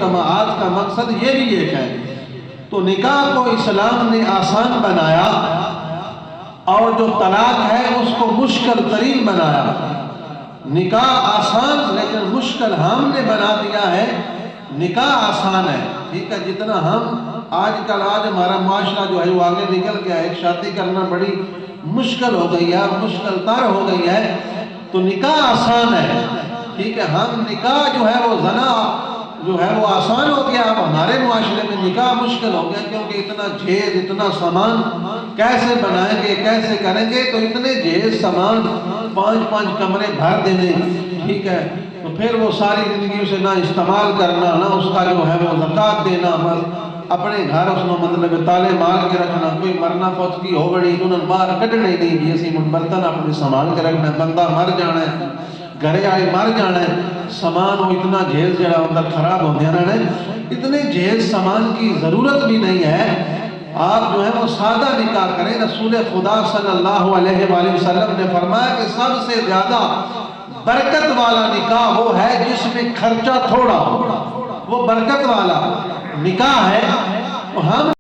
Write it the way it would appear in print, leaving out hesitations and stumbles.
اجتماعات کا مقصد یہ بھی ایک ہے۔ تو نکاح کو اسلام نے آسان بنایا اور جو طلاق ہے اس کو مشکل ترین بنایا۔ نکاح آسان لیکن مشکل ہم نے بنا دیا ہے۔ نکاح آسان ہے، ٹھیک ہے، جتنا آج ہمارا معاشرہ جو ہے وہ آگے نکل گیا ہے، شادی کرنا بڑی مشکل ہو گئی ہے، مشکل تر ہو گئی ہے۔ تو نکاح آسان ہے، ٹھیک ہے، نکاح جو ہے وہ زنا جو ہے وہ آسان ہو گیا۔ اب ہمارے معاشرے میں نکاح مشکل ہو گیا، کیونکہ اتنا جہیز، اتنا سامان کیسے بنائیں گے، کیسے کریں گے، تو اتنے جہیز سامان 5 کمرے بھر دینے، ٹھیک ہے، تو پھر وہ ساری زندگی اسے نہ استعمال کرنا، نہ اس کا جو ہے وہ زکوٰۃ دینا، بس اپنے گھر اس کو مطلب تالے مار کے رکھنا، کوئی مرنا فوتگی ہو بڑی تو انہوں مار کٹنے نہیں دی، اسی برتن اپنے سنبھال کے رکھنا، بندہ مر جانا ہے، گھرے آئے مر جانا ہے، سامان وہ اتنا جہیز جڑا اندر خراب ہو گیا نا، اتنے جہیز سامان کی ضرورت بھی نہیں ہے۔ آپ جو ہے وہ سادہ نکاح کریں۔ رسول خدا صلی اللہ علیہ وآلہ وسلم نے فرمایا کہ سب سے زیادہ برکت والا نکاح وہ ہے جس میں خرچہ تھوڑا ہو، وہ برکت والا نکاح ہے۔ ہم